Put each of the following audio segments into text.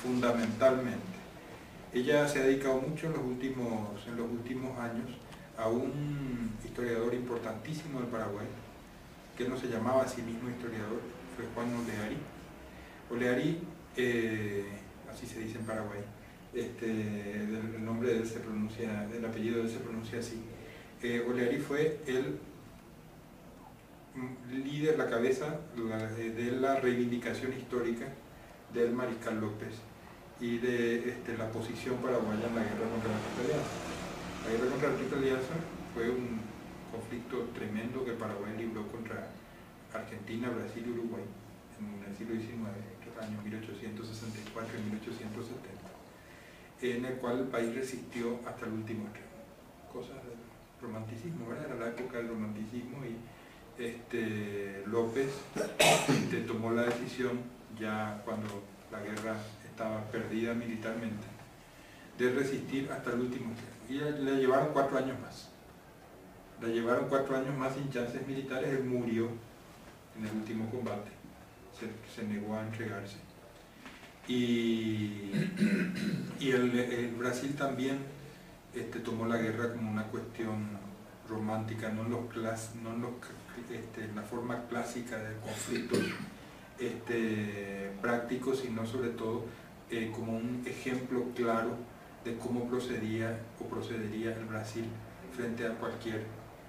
fundamentalmente. Ella se ha dedicado mucho en los últimos años a un historiador importantísimo del Paraguay, que no se llamaba a sí mismo historiador, fue Juan Oleari. Oleari, así se dice en Paraguay, el nombre de él se pronuncia, el apellido de él se pronuncia así. Oleari fue el líder, la cabeza de la reivindicación histórica del Mariscal López y de la posición paraguaya en la guerra contra la Triple Alianza. La guerra contra la Triple Alianza fue un conflicto tremendo que Paraguay libró contra Argentina, Brasil y Uruguay en el siglo XIX, entre los años 1864 y 1870, en el cual el país resistió hasta el último extremo. Cosas del romanticismo, ¿verdad? Era la época del romanticismo y López tomó la decisión, ya cuando la guerra estaba perdida militarmente, de resistir hasta el último extremo. Y le llevaron 4 años más. Le llevaron 4 años más sin chances militares. Él murió en el último combate, se negó a entregarse. Y el Brasil también tomó la guerra como una cuestión romántica, no en la forma clásica de conflictos prácticos, sino sobre todo como un ejemplo claro de cómo procedería el Brasil frente a cualquier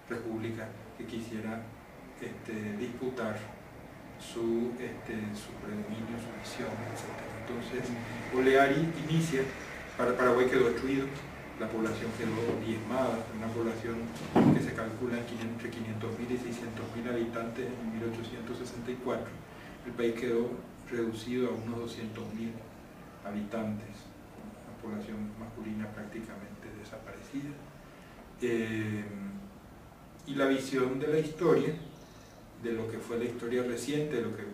república que quisiera disputar su predominio, su visión, etc. Entonces, Oleari inicia, Paraguay quedó destruido, la población quedó diezmada, una población que se calcula entre 500.000 y 600.000 habitantes en 1864. El país quedó reducido a unos 200.000 habitantes, una población masculina prácticamente desaparecida. Y la visión de la historia, de lo que fue la historia reciente, de lo que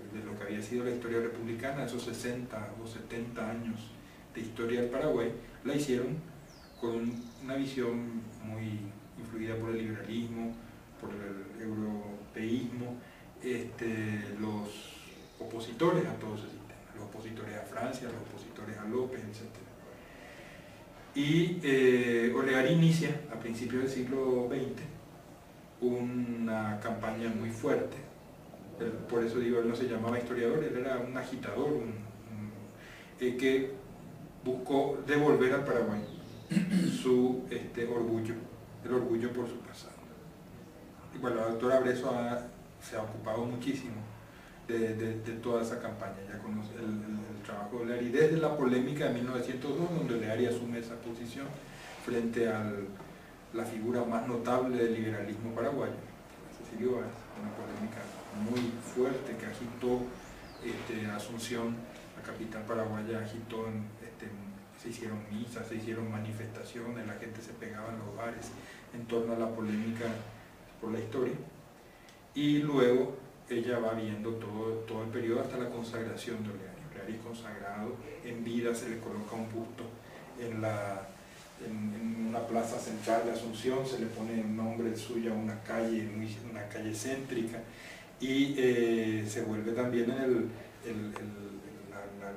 había sido la historia republicana, esos 60 o 70 años de historia del Paraguay, la hicieron con una visión muy influida por el liberalismo, por el europeísmo, los opositores a todo ese sistema, los opositores a Francia, los opositores a López, etc. Y Oleari inicia a principios del siglo XX una campaña muy fuerte. Por eso digo, él no se llamaba historiador, él era un agitador, que buscó devolver al Paraguay su orgullo, el orgullo por su pasado. Y bueno, la doctora Breso se ha ocupado muchísimo de toda esa campaña, ya conoce el trabajo de Oleari desde la polémica de 1902, donde Oleari asume esa posición frente a la figura más notable del liberalismo paraguayo, Cecilio Báez, una polémica muy fuerte que agitó Asunción, la capital paraguaya, agitó se hicieron misas, se hicieron manifestaciones, la gente se pegaba en los bares en torno a la polémica por la historia. Y luego ella va viendo todo el periodo hasta la consagración de Oleari. Oleari consagrado, en vida se le coloca un busto en una plaza central de Asunción, se le pone el nombre suyo a una calle céntrica, y se vuelve también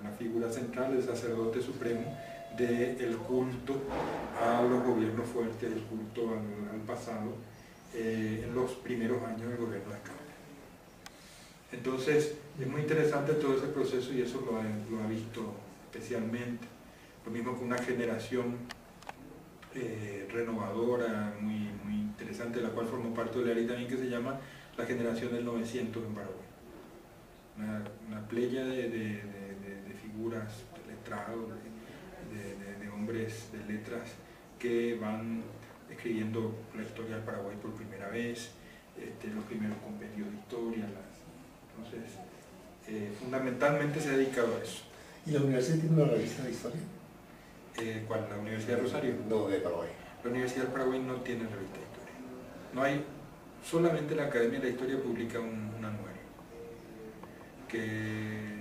la figura central del sacerdote supremo del culto a los gobiernos fuertes, el culto al pasado, en los primeros años del gobierno de Cámara. Entonces, es muy interesante todo ese proceso, y eso lo ha visto especialmente. Lo mismo que una generación renovadora, muy interesante, de la cual formó parte de Oleari también, que se llama la generación del 900 en Paraguay. Una playa de figuras, de letrados, de hombres de letras que van escribiendo la historia del Paraguay por primera vez, los primeros compendios de historia. Entonces, fundamentalmente se ha dedicado a eso. ¿Y la universidad tiene una revista de historia? ¿Cuál? ¿La Universidad de Rosario? No, de Paraguay. La Universidad del Paraguay no tiene revista de historia. No hay, solamente la Academia de la Historia publica un anuario que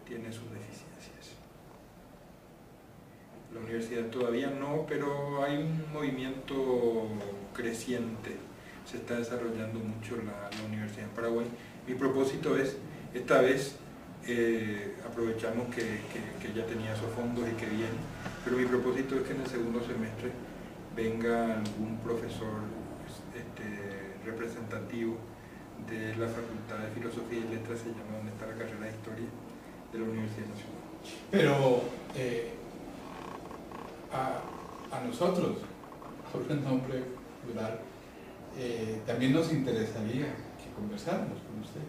tiene sus deficiencias. La universidad todavía no, pero hay un movimiento creciente, se está desarrollando mucho la Universidad en Paraguay. Mi propósito es, esta vez, aprovechamos que ya tenía esos fondos y que viene, pero mi propósito es que en el segundo semestre venga algún profesor representativo de la Facultad de Filosofía y Letras, se llama donde está la carrera de Historia, de la Universidad Nacional. Pero a nosotros, por el nombre plural, también nos interesaría que conversáramos con usted.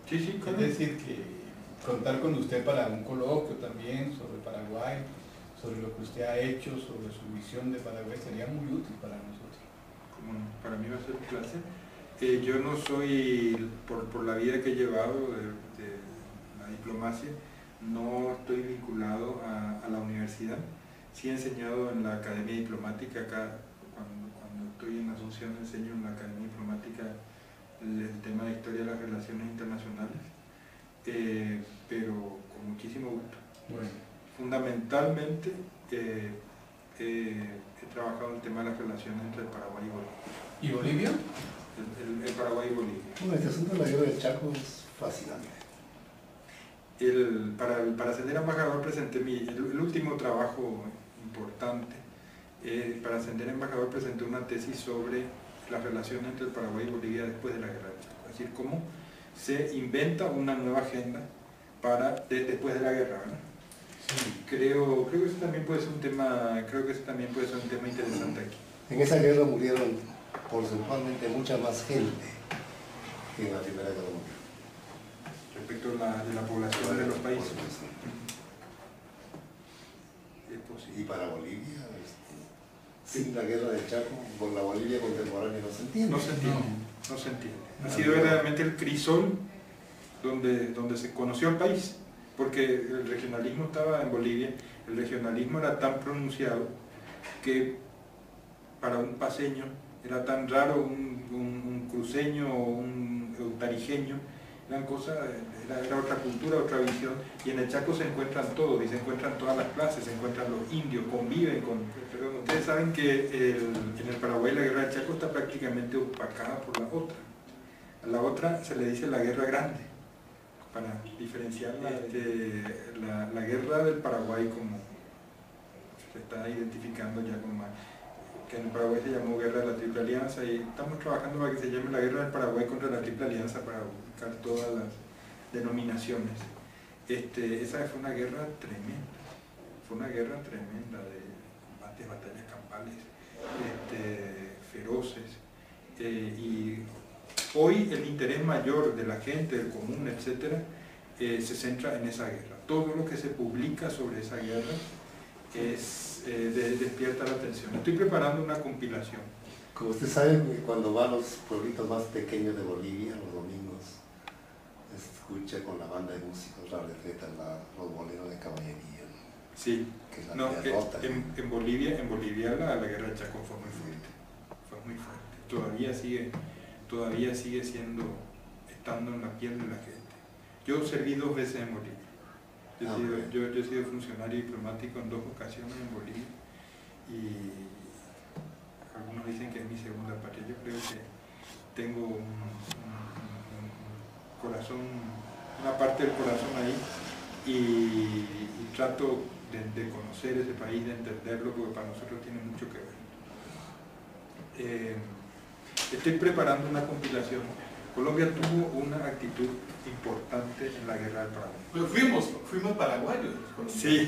Sí, sí, claro. Es decir, que contar con usted para un coloquio también sobre Paraguay, sobre lo que usted ha hecho, sobre su visión de Paraguay, sería muy útil para nosotros. Bueno, para mí va a ser un placer. Yo no soy, por la vida que he llevado de la diplomacia, no estoy vinculado a la universidad. Sí he enseñado en la Academia Diplomática, acá cuando estoy en Asunción enseño en la Academia Diplomática el tema de historia de las relaciones internacionales, pero con muchísimo gusto. Bueno. Fundamentalmente he trabajado en el tema de las relaciones entre el Paraguay y Bolivia. ¿Y Bolivia? El Paraguay y Bolivia. Bueno, este asunto de la guerra del Chaco es fascinante. Para ascender a embajador presenté el último trabajo importante. Para ascender a embajador presenté una tesis sobre las relaciones entre el Paraguay y Bolivia después de la guerra del Chaco. Es decir, cómo se inventa una nueva agenda después de la guerra, ¿verdad? Sí. Creo que eso también puede ser un tema, interesante aquí. En esa guerra murieron porcentualmente mucha más gente que en la Primera Guerra Mundial. Respecto de la población de los países. Es posible. Y para Bolivia, sin la guerra del Chaco, con la Bolivia contemporánea no se entiende. No se entiende. Ha sido verdaderamente el crisol donde se conoció el país, porque el regionalismo estaba en Bolivia, el regionalismo era tan pronunciado que para un paseño era tan raro un cruceño o un tarijeño, eran cosas, era otra cultura, otra visión, y en el Chaco se encuentran todos, y se encuentran todas las clases, se encuentran los indios, conviven con... Ustedes saben que en el Paraguay la guerra del Chaco está prácticamente opacada por la otra. A la otra se le dice la guerra grande, para diferenciar la guerra del Paraguay, como se está identificando ya como más, que en el Paraguay se llamó Guerra de la Triple Alianza, y estamos trabajando para que se llame la Guerra del Paraguay contra la Triple Alianza para buscar todas las denominaciones. Esa fue una guerra tremenda, de combates, batallas campales, feroces, y hoy el interés mayor de la gente, del común, etcétera, se centra en esa guerra. Todo lo que se publica sobre esa guerra despierta la atención. Estoy preparando una compilación. Como usted sabe, cuando va a los pueblitos más pequeños de Bolivia, los domingos, escucha con la banda de músicos la receta, los boleros de caballería. Sí, Que es la no, derrota. en Bolivia la guerra del Chaco fue muy fuerte. Todavía sigue estando en la piel de la gente. Yo serví 2 veces en Bolivia. Yo he sido funcionario diplomático en 2 ocasiones en Bolivia, y algunos dicen que es mi segunda patria. Yo creo que tengo un corazón, una parte del corazón ahí, y trato de conocer ese país, de entenderlo, porque para nosotros tiene mucho que ver. Estoy preparando una compilación. Colombia tuvo una actitud importante en la guerra del Paraguay. Pero fuimos paraguayos. Sí,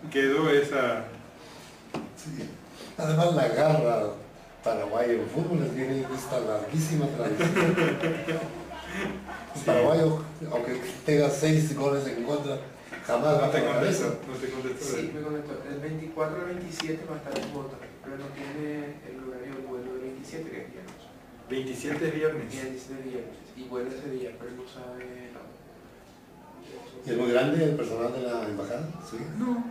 quedó esa... Sí. Además, la garra paraguaya en fútbol tiene esta larguísima tradición. El paraguayo, aunque tenga 6 goles en contra, jamás No te va a contesto. Sí, me comentó. El 24 al 27 va a estar en Bogotá, pero no tiene el horario del vuelo del 27, que es viernes. 27 viernes. Y el 17 viernes. Y vuelve ese día, pero no sabe la hora. ¿Y es muy grande el personal de la embajada? ¿Sí? No,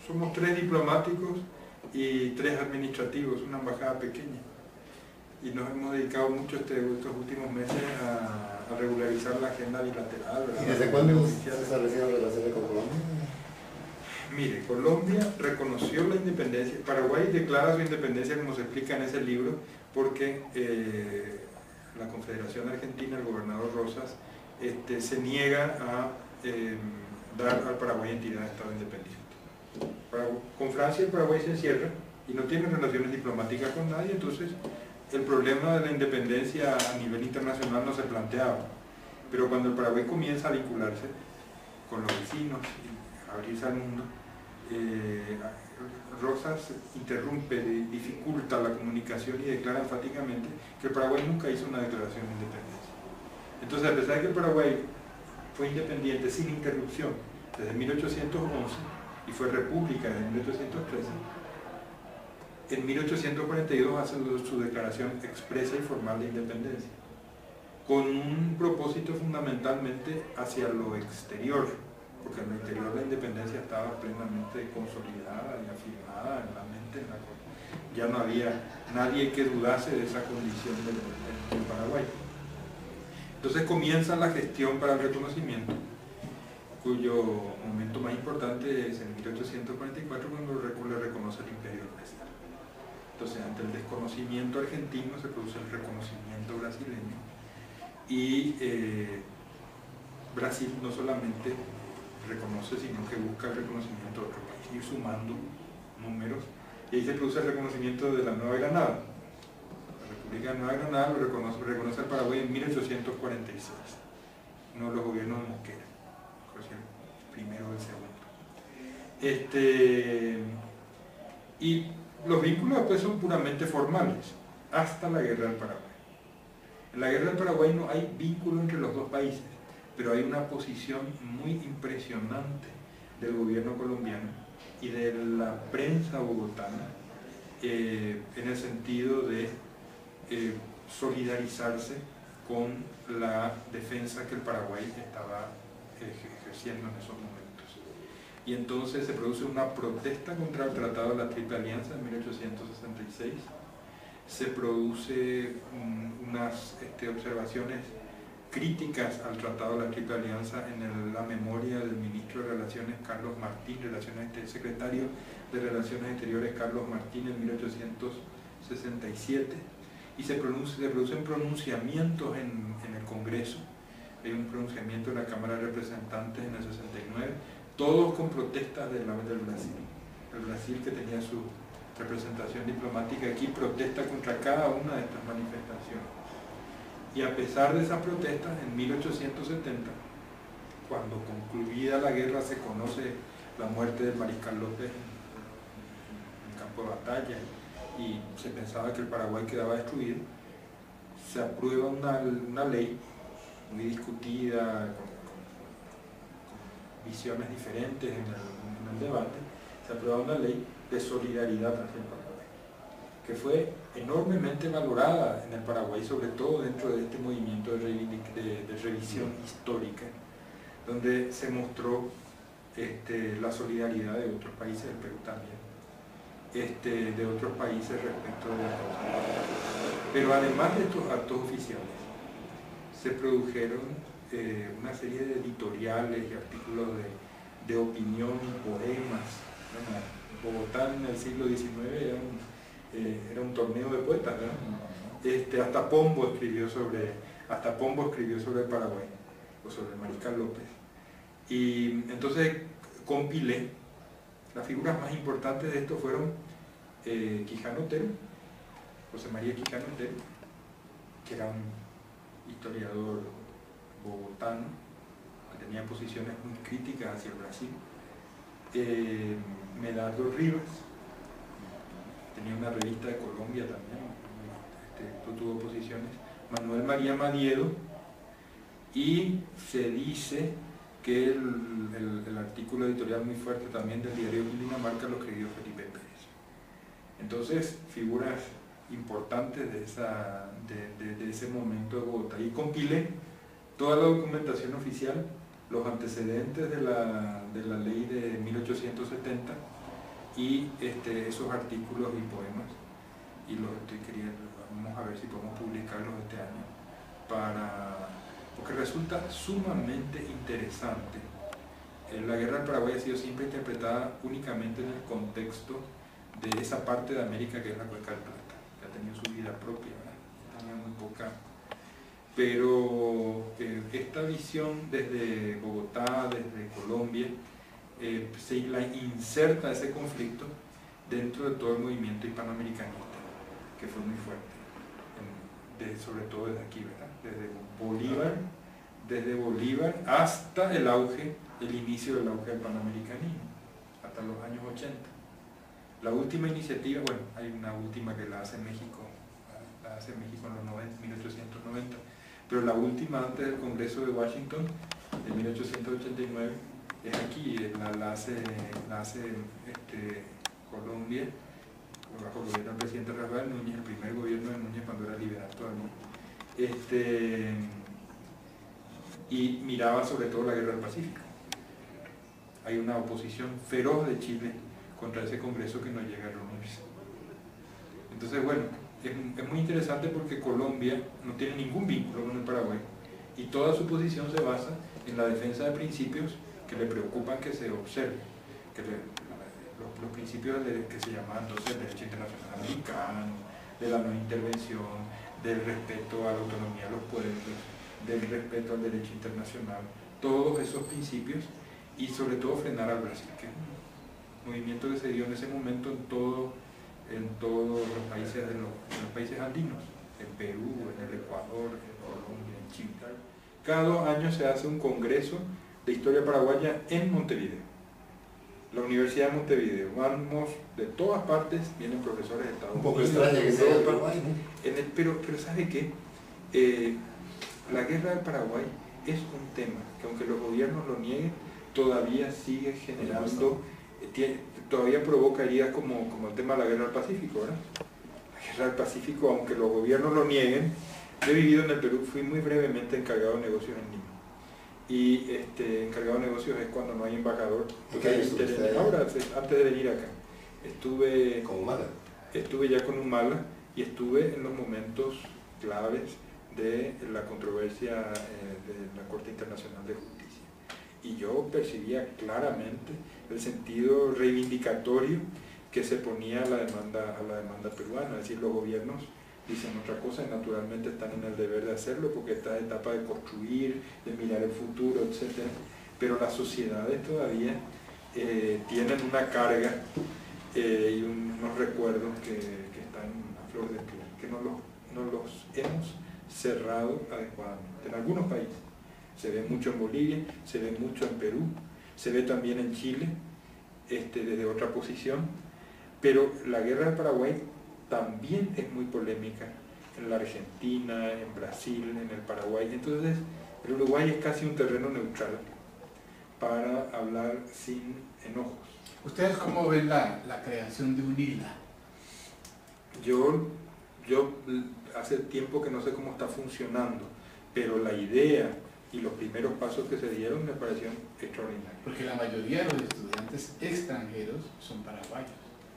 somos 3 diplomáticos y 3 administrativos, una embajada pequeña. Y nos hemos dedicado mucho estos últimos meses a regularizar la agenda bilateral. ¿Y desde cuándo se establecieron relaciones con Colombia? Mire, Colombia reconoció la independencia. Paraguay declara su independencia, como se explica en ese libro, porque la Confederación Argentina, el gobernador Rosas, se niega a dar al Paraguay entidad de Estado independiente. Con Francia el Paraguay se encierra y no tiene relaciones diplomáticas con nadie, entonces el problema de la independencia a nivel internacional no se planteaba. Pero cuando el Paraguay comienza a vincularse con los vecinos y a abrirse al mundo, Rosas interrumpe, dificulta la comunicación y declara enfáticamente que el Paraguay nunca hizo una declaración de independencia. Entonces, a pesar de que el Paraguay fue independiente sin interrupción desde 1811 y fue república desde 1813, en 1842 hace su declaración expresa y formal de independencia, con un propósito fundamentalmente hacia lo exterior, porque en lo interior la independencia estaba plenamente consolidada y afirmada en la mente, ya no había nadie que dudase de esa condición del Paraguay. Entonces comienza la gestión para el reconocimiento, cuyo momento más importante es en 1844, cuando le reconoce el Imperio Brasil. Entonces, ante el desconocimiento argentino se produce el reconocimiento brasileño y Brasil no solamente reconoce, sino que busca el reconocimiento de otro país, ir sumando números, y ahí se produce el reconocimiento de la Nueva Granada. La República de Nueva Granada lo reconoce al Paraguay en 1846, uno de los gobiernos de Mosquera, el primero o el segundo. Y los vínculos después son puramente formales, hasta la Guerra del Paraguay. En la Guerra del Paraguay no hay vínculo entre los dos países, pero hay una posición muy impresionante del gobierno colombiano y de la prensa bogotana en el sentido de solidarizarse con la defensa que el Paraguay estaba ejerciendo en esos momentos. Y entonces se produce una protesta contra el Tratado de la Triple Alianza en 1866, se produce unas observaciones críticas al Tratado de la Triple Alianza en la memoria del ministro de Relaciones Carlos Martín, secretario de Relaciones Exteriores Carlos Martín en 1867, y se producen pronunciamientos en el Congreso. Hay un pronunciamiento en la Cámara de Representantes en el 69, todos con protestas del Brasil. El Brasil, que tenía su representación diplomática aquí, protesta contra cada una de estas manifestaciones. Y a pesar de esas protestas, en 1870, cuando concluida la guerra se conoce la muerte del Mariscal López en el campo de batalla y se pensaba que el Paraguay quedaba destruido, se aprueba una ley muy discutida, con visiones diferentes en el debate, se aprueba una ley de solidaridad hacia el Paraguay, que fue enormemente valorada en el Paraguay, sobre todo dentro de este movimiento de revisión histórica, donde se mostró la solidaridad de otros países, el Perú también, de otros países respecto de la causa. Pero además de estos actos oficiales, se produjeron una serie de editoriales y artículos de opinión, poemas. Bueno, Bogotá en el siglo XIX era un torneo de poetas, ¿verdad? Hasta Pombo escribió sobre el Paraguay, o sobre el Mariscal López. Y entonces compilé, las figuras más importantes de esto fueron Quijano Otero, José María Quijano Otero, que era un historiador bogotano, que tenía posiciones muy críticas hacia el Brasil. Medardo Rivas, tenía una revista de Colombia también, tuvo posiciones. Manuel María Madiedo, y se dice que el artículo editorial muy fuerte también del diario Cundinamarca lo escribió Felipe Pérez. Entonces, figuras importantes de ese momento de Bogotá. Y compilé toda la documentación oficial, los antecedentes de la ley de 1870 y esos artículos y poemas, y los estoy queriendo, vamos a ver si podemos publicarlos este año, porque resulta sumamente interesante. La guerra del Paraguay ha sido siempre interpretada únicamente en el contexto de esa parte de América que es la Cuenca del Plata, que ha tenido su vida propia, ¿verdad? Tenía muy poca pero esta visión desde Bogotá, desde Colombia, se la inserta ese conflicto dentro de todo el movimiento hispanoamericanista, que fue muy fuerte, sobre todo desde aquí, ¿verdad? Desde Bolívar hasta el auge, el inicio del auge del panamericanismo, hasta los años 80. La última iniciativa, bueno, hay una última que la hace México en los 1890, pero la última antes del Congreso de Washington, de 1889, es aquí, la hace Colombia, bajo el gobierno del presidente Rafael Núñez, el primer gobierno de Núñez cuando era liberal todavía, y miraba sobre todo la guerra del Pacífico. Hay una oposición feroz de Chile contra ese Congreso que no llega a reunirse. Entonces, bueno, es muy interesante porque Colombia no tiene ningún vínculo con el Paraguay y toda su posición se basa en la defensa de principios que le preocupan que se observen, los principios que se llaman entonces el derecho internacional americano, de la no intervención, del respeto a la autonomía de los pueblos, del respeto al derecho internacional, todos esos principios, y sobre todo frenar al Brasil, que es un movimiento que se dio en ese momento en todos los países los países andinos, en Perú, en el Ecuador, en Colombia, en Chile. Cada 2 años se hace un congreso de historia paraguaya en Montevideo, la Universidad de Montevideo. Vamos de todas partes, vienen profesores de Estados Unidos. Un poco extraña que sea el Paraguay, ¿no? Pero ¿sabe qué? La guerra del Paraguay es un tema que, aunque los gobiernos lo nieguen, todavía sigue generando, todavía provoca heridas como el tema de la guerra del Pacífico, ¿verdad? La guerra del Pacífico, aunque los gobiernos lo nieguen, yo he vivido en el Perú, fui muy brevemente encargado de negocios en Lima. Y encargado de negocios es cuando no hay embajador. Ahora, antes de venir acá, estuve con Humala. Estuve ya con Humala y estuve en los momentos claves de la controversia de la Corte Internacional de Justicia. Y yo percibía claramente el sentido reivindicatorio que se ponía a la demanda peruana, es decir, los gobiernos dicen otra cosa y naturalmente están en el deber de hacerlo porque esta etapa de construir, de mirar el futuro, etc. Pero las sociedades todavía tienen una carga y unos recuerdos que están a flor de piel, que no los hemos cerrado adecuadamente. En algunos países se ve mucho en Bolivia, se ve mucho en Perú, se ve también en Chile, desde otra posición, pero la guerra del Paraguay también es muy polémica en la Argentina, en Brasil, en el Paraguay. Entonces el Uruguay es casi un terreno neutral para hablar sin enojos. ¿Ustedes cómo ven la creación de UNILA? Yo hace tiempo que no sé cómo está funcionando, pero la idea y los primeros pasos que se dieron me parecieron extraordinarios. Porque la mayoría de los estudiantes extranjeros son paraguayos.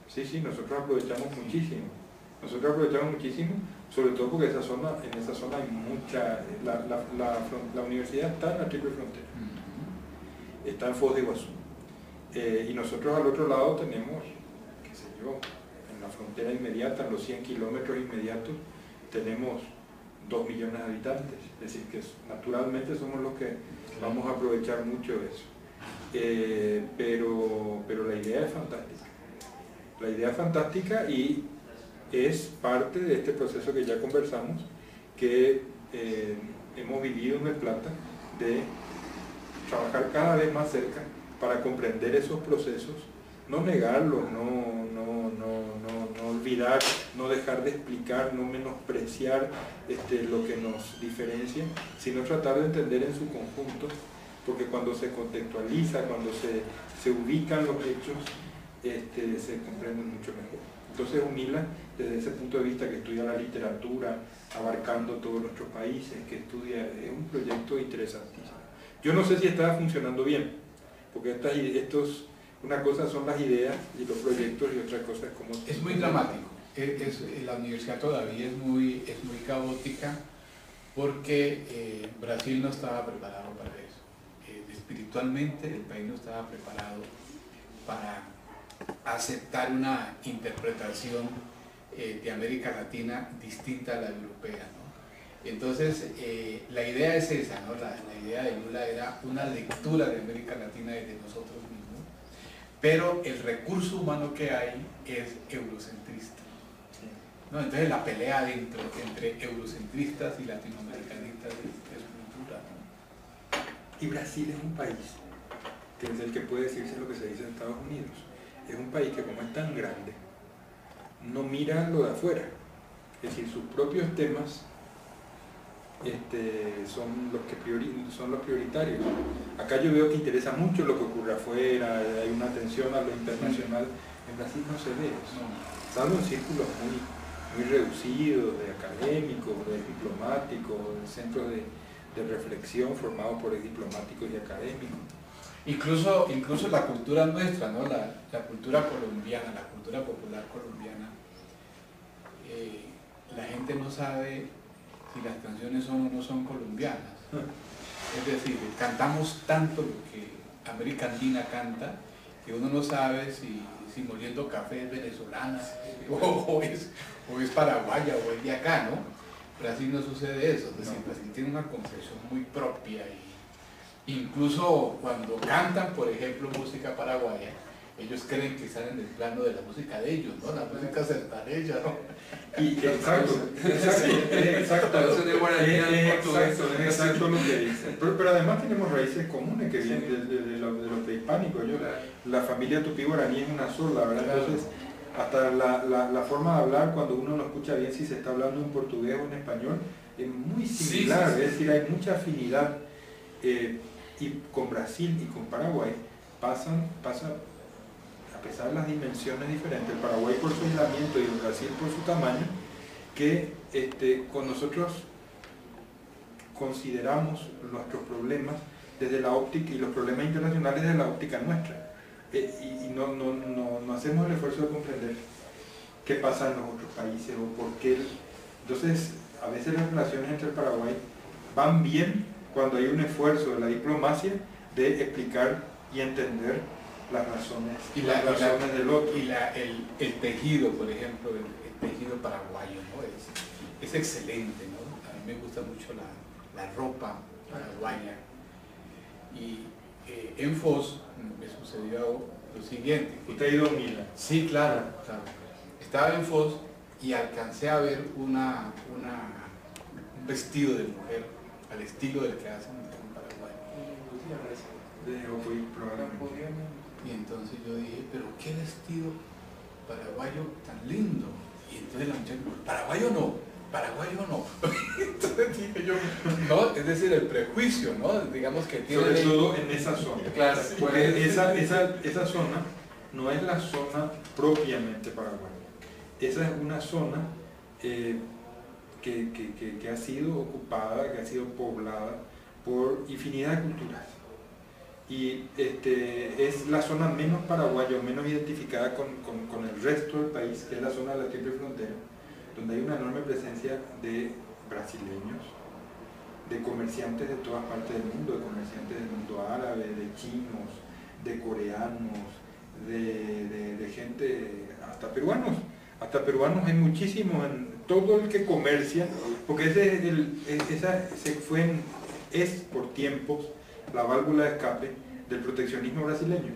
Sí, nosotros aprovechamos muchísimo. Sobre todo porque en esa zona hay mucha... La universidad está en la triple frontera. Está en Foz de Iguazú. Y nosotros al otro lado tenemos, qué sé yo, en la frontera inmediata, en los 100 kilómetros inmediatos, tenemos 2 millones de habitantes. Es decir, que naturalmente somos los que vamos a aprovechar mucho eso. Pero la idea es fantástica. La idea es fantástica y es parte de este proceso que ya conversamos, que hemos vivido en El Plata, de trabajar cada vez más cerca para comprender esos procesos, no negarlos, no olvidar, no dejar de explicar, no menospreciar lo que nos diferencia, sino tratar de entender en su conjunto, porque cuando se contextualiza, cuando se ubican los hechos, se comprenden mucho mejor. Entonces UNILA, desde ese punto de vista, que estudia la literatura, abarcando todos nuestros países, es un proyecto interesantísimo. Yo no sé si está funcionando bien, porque una cosa son las ideas y los proyectos y otra cosa es cómo... Es muy dramático. La universidad todavía es muy caótica porque Brasil no estaba preparado para eso. Espiritualmente el país no estaba preparado para aceptar una interpretación de América Latina distinta a la europea, ¿no? Entonces, la idea es esa, ¿no? La idea de Lula era una lectura de América Latina y de nosotros mismos, pero el recurso humano que hay es eurocentrista, ¿no? Entonces la pelea entre eurocentristas y latinoamericanistas es muy dura, ¿no? Y Brasil es un país que es el que puede decirse lo que se dice en Estados Unidos. Es un país que, como es tan grande, no mira lo de afuera. Es decir, sus propios temas son los prioritarios. Acá yo veo que interesa mucho lo que ocurre afuera, hay una atención a lo internacional. En Brasil no se ve eso, salvo en círculos muy reducidos, de académicos, de diplomáticos, de centros de reflexión formados por diplomáticos y académicos. Incluso la cultura nuestra, ¿no? La cultura colombiana, la cultura popular colombiana, la gente no sabe si las canciones son o no son colombianas. Es decir, cantamos tanto lo que América Andina canta, que uno no sabe si Moliendo Café es venezolana, o es paraguaya, o es de acá, ¿no? Brasil no sucede eso, es decir, Brasil tiene una concepción muy propia, y incluso cuando cantan, por ejemplo, música paraguaya, ellos creen que están en el plano de la música de ellos, ¿no? La música sertaneja, ¿no? Exacto. Exacto lo que dicen. Pero además tenemos raíces comunes que vienen de los prehispánicos. La familia tupí-guaraní es una sola, ¿verdad? Entonces, hasta la forma de hablar, cuando uno no escucha bien si se está hablando en portugués o en español, es muy similar. Es decir, hay mucha afinidad. Y con Brasil y con Paraguay pasa, a pesar de las dimensiones diferentes, el Paraguay por su aislamiento y el Brasil por su tamaño, que con nosotros consideramos nuestros problemas desde la óptica y los problemas internacionales desde la óptica nuestra, y no hacemos el esfuerzo de comprender qué pasa en los otros países o por qué. Entonces, a veces las relaciones entre el Paraguay van bien cuando hay un esfuerzo de la diplomacia de explicar y entender las razones, del otro. Y el tejido, por ejemplo, el tejido paraguayo, ¿no? Es excelente, ¿no? A mí me gusta mucho la ropa paraguaya. Y en Foz me sucedió lo siguiente. ¿Usted ha ido a Mila? Sí, claro. Estaba en Foz y alcancé a ver un vestido de mujer al estilo del que hacen en Paraguay. Y entonces yo dije, pero qué vestido paraguayo tan lindo. Y entonces la muchacha dijo, paraguayo no. Entonces dije yo, no, es decir, el prejuicio, ¿no? Digamos que tiene... Sobre todo en esa zona. Claro, porque esa zona no es la zona propiamente paraguaya. Esa es una zona que ha sido ocupada, que ha sido poblada por infinidad de culturas. Y es la zona menos paraguaya, menos identificada con el resto del país, que es la zona de la triple frontera, donde hay una enorme presencia de brasileños, de comerciantes de todas partes del mundo, de comerciantes del mundo árabe, de chinos, de coreanos, de gente, hasta peruanos hay muchísimos, en todo el que comercia, porque es por tiempos la válvula de escape del proteccionismo brasileño.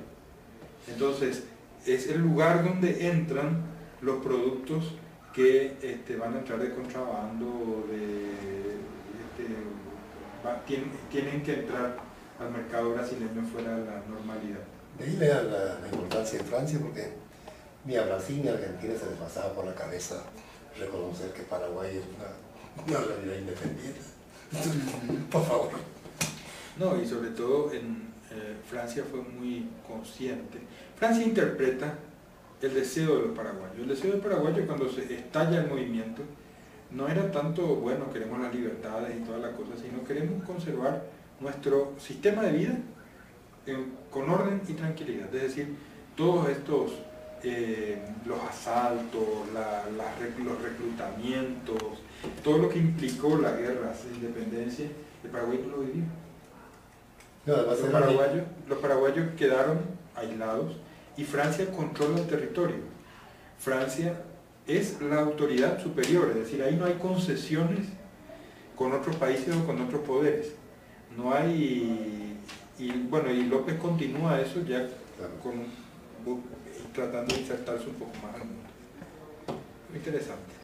Entonces, es el lugar donde entran los productos que van a entrar de contrabando, tienen que entrar al mercado brasileño fuera de la normalidad. De ahí le da la importancia de Francia, porque ni a Brasil ni a Argentina se les pasaba por la cabeza reconocer que Paraguay es una realidad independiente. Por favor. No, y sobre todo Francia fue muy consciente. Francia interpreta el deseo de los paraguayos. El deseo del paraguayo, cuando se estalla el movimiento, no era tanto, bueno, queremos las libertades y toda la cosa, sino queremos conservar nuestro sistema de vida con orden y tranquilidad. Es decir, todos estos, los asaltos, los reclutamientos, todo lo que implicó la guerra de independencia, el Paraguay no lo vivió. No, Los paraguayos quedaron aislados y Francia controla el territorio. Francia es la autoridad superior, es decir, ahí no hay concesiones con otros países o con otros poderes. No hay, y bueno, y López continúa eso ya con, tratando de insertarse un poco más al mundo. Muy interesante.